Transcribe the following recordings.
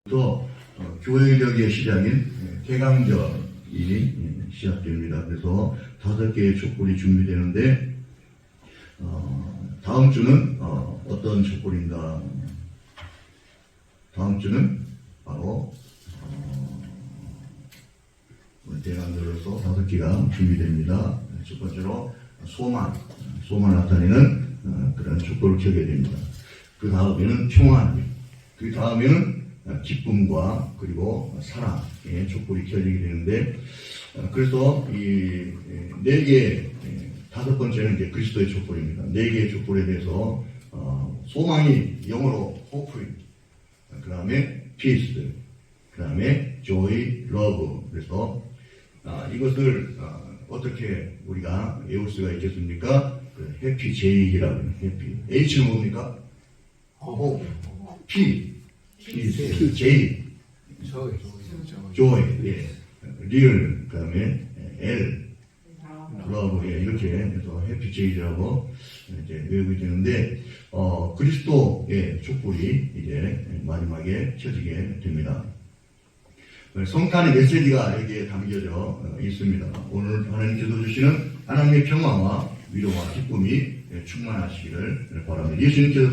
또 교회력의 시작인 개강절이 시작됩니다. 그래서 5개의 촛불이 준비되는데 다음 주는 어떤 촛불인가? 다음 주는 바로 대강절로서 5개가 준비됩니다. 첫 번째로 소만 나타내는 그런 촛불을 켜게 됩니다. 그 다음에는 평안, 그 다음에는 기쁨과 그리고 사랑의 촛불이 켜지게 되는데, 그래서 이 4개, 5번째는 이제 그리스도의 촛불입니다. 4개의 촛불에 대해서 소망이 영어로 hope입니다. 그 다음에 peace, 그 다음에 joy, love. 그래서 이것을 어떻게 우리가 외울 수가 있겠습니까? 그 해피 제이라고 하는 해피. H는 뭡니까? hope. P, J, joy, 예. real, 그 다음에 L, love, 예. 이렇게 해서 해피 제이라고 이제 외우게 되는데, 그리스도의 촛불이 이제 마지막에 켜지게 됩니다. 성탄의 메시지가 여기에 담겨져 있습니다. 오늘 하나님께서 주시는 하나님의 평화와 위로와 기쁨이 충만하시기를 바랍니다. 예수님께서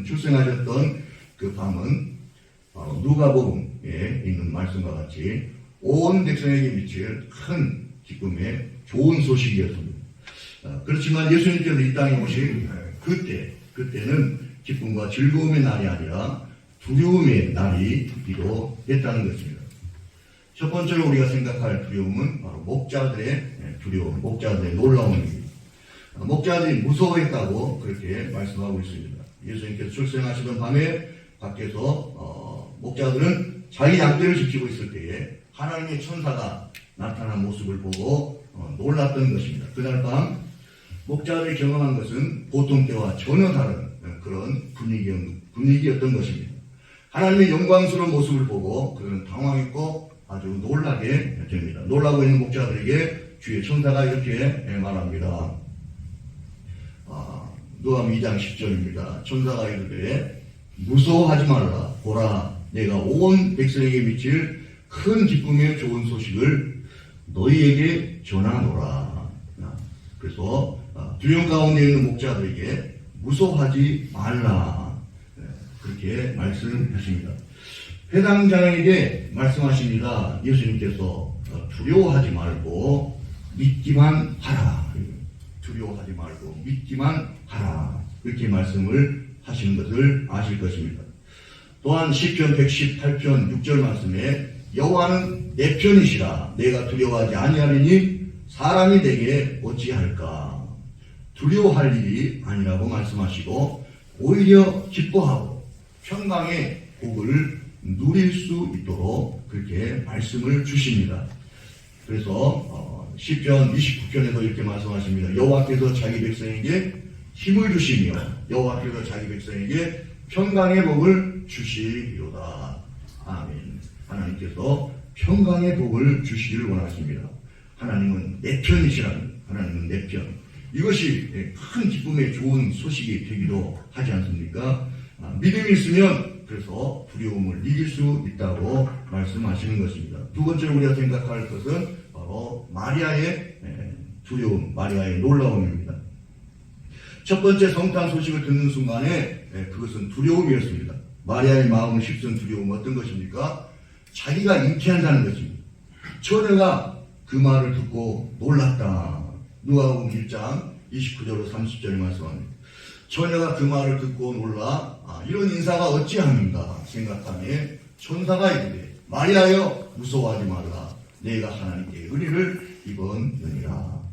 출생하셨던 그 밤은 바로 누가복음에 있는 말씀과 같이 온 백성에게 미칠 큰 기쁨의 좋은 소식이었습니다. 그렇지만 예수님께서 이 땅에 오신 그때는 기쁨과 즐거움의 날이 아니라 두려움의 날이기도 했다는 것입니다. 첫 번째로 우리가 생각할 두려움은 바로 목자들의 두려움, 목자들의 놀라움입니다. 목자들이 무서워했다고 그렇게 말씀하고 있습니다. 예수님께서 출생하시던 밤에 밖에서 목자들은 자기 양떼를 지키고 있을 때에 하나님의 천사가 나타난 모습을 보고 놀랐던 것입니다. 그날 밤 목자들이 경험한 것은 보통 때와 전혀 다른 그런 분위기였던 것입니다. 하나님의 영광스러운 모습을 보고 그들은 당황했고 아주 놀라게 됩니다. 놀라고 있는 목자들에게 주의 천사가 이렇게 말합니다. 누가복음 2장 10절입니다. 천사가 이르되 무서워하지 말라. 보라, 내가 온 백성에게 미칠 큰 기쁨의 좋은 소식을 너희에게 전하노라. 그래서 두려움 가운데 있는 목자들에게 무서워하지 말라. 그렇게 말씀하십니다. 회당장에게 말씀하십니다. 예수님께서 두려워하지 말고 믿기만 하라. 두려워하지 말고 믿기만 하라. 그렇게 말씀을 하시는 것을 아실 것입니다. 또한 시편 118편 6절 말씀에 여호와는 내 편이시라. 내가 두려워하지 아니하리니 사람이 내게 어찌할까. 두려워할 일이 아니라고 말씀하시고 오히려 기뻐하고 평강의 복을 누릴 수 있도록 그렇게 말씀을 주십니다. 그래서 시편 29편에도 이렇게 말씀하십니다. 여호와께서 자기 백성에게 힘을 주시며 여호와께서 자기 백성에게 평강의 복을 주시리로다. 아멘. 하나님께서 평강의 복을 주시기를 원하십니다. 하나님은 내 편이시라니. 하나님은 내 편. 이것이 큰 기쁨의 좋은 소식이 되기도 하지 않습니까? 믿음이 있으면 그래서 두려움을 이길 수 있다고 말씀하시는 것입니다. 두 번째로 우리가 생각할 것은 바로 마리아의 두려움, 마리아의 놀라움입니다. 첫 번째 성탄 소식을 듣는 순간에 그것은 두려움이었습니다. 마리아의 마음을 휩쓴 두려움은 어떤 것입니까? 자기가 잉태한다는 것입니다. 처녀가 그 말을 듣고 놀랐다. 누가복음 1장 29절로 30절에 말씀합니다. 처녀가 그 말을 듣고 놀라 이런 인사가 어찌함인가 생각하며 천사가 이르되 마리아여 무서워하지 말라. 내가 하나님께 의리를 입었느니라.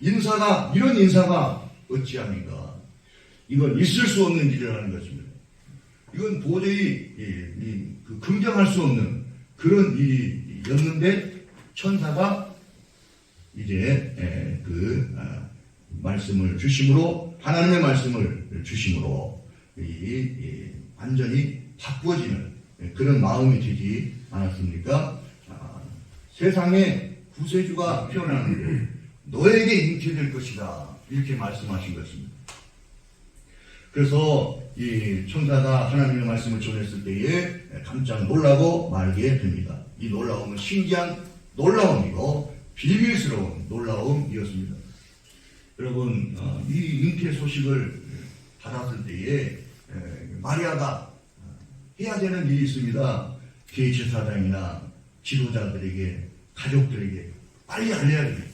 이런 인사가 어찌함인가. 이건 있을 수 없는 일이라는 것입니다. 이건 도저히 긍정할 수 없는 그런 일이었는데 천사가 이제 말씀을 주심으로 하나님의 말씀을 주심으로 완전히 바꾸어지는 그런 마음이 되지 않았습니까? 세상에 구세주가 태어나는데 너에게 잉태될 것이다. 이렇게 말씀하신 것입니다. 그래서 이 천사가 하나님의 말씀을 전했을 때에 깜짝 놀라고 말게 됩니다. 이 놀라움은 신기한 놀라움이고 비밀스러운 놀라움이었습니다. 여러분, 이 잉태 소식을 받았을 때에 마리아가 해야 되는 일이 있습니다. 대제사장이나 지도자들에게, 가족들에게 빨리 알려야 돼요.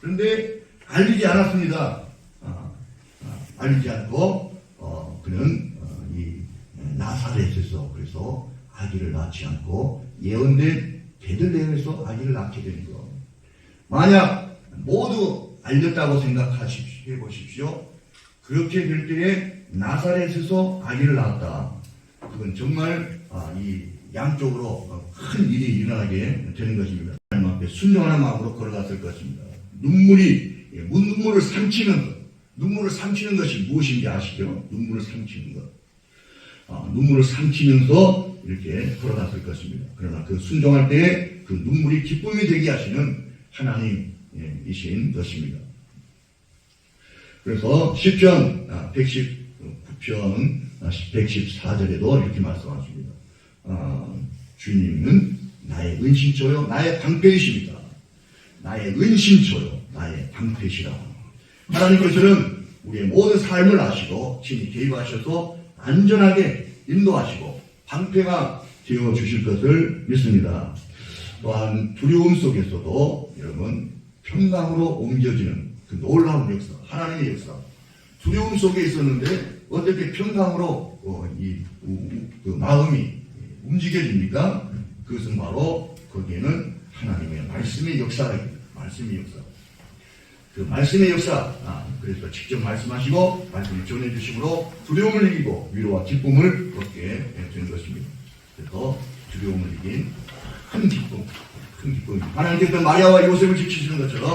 그런데 알리지 않았습니다. 알리지 않고 그는 이 나사렛에서 그래서 아기를 낳지 않고 예언된 베들레헴에서 아기를 낳게 된 것. 만약 모두 알렸다고 생각해 보십시오. 그렇게 될 때에 나사렛에서 아기를 낳았다. 그건 정말 이 양쪽으로 큰 일이 일어나게 되는 것입니다. 하나님 앞에 순종하는 마음으로 걸어갔을 것입니다. 눈물을 삼키는 것. 눈물을 삼키는 것이 무엇인지 아시죠? 눈물을 삼키는 것. 눈물을 삼키면서 이렇게 걸어갔을 것입니다. 그러나 그 순종할 때에 그 눈물이 기쁨이 되게 하시는 하나님이신 것입니다. 그래서 시편 119편 114절에도 이렇게 말씀하십니다. 주님은 나의 은신처요 나의 방패이십니다. 나의 은신처요 나의 방패시라. 하나님께서는 우리의 모든 삶을 아시고 친히 개입하셔서 안전하게 인도하시고 방패가 되어주실 것을 믿습니다. 또한 두려움 속에서도 여러분 평강으로 옮겨지는 그 놀라운 역사, 하나님의 역사. 두려움 속에 있었는데 어떻게 평강으로 그 마음이 움직여집니까? 그것은 바로 거기에는 하나님의 말씀의 역사가 있습니다. 말씀의 역사. 그 말씀의 역사, 그래서 직접 말씀하시고 말씀을 전해주심으로 두려움을 이기고 위로와 기쁨을 얻게 되는 것입니다. 그래서 두려움을 이긴 큰 기쁨, 하나님께서 마리아와 요셉을 지키시는 것처럼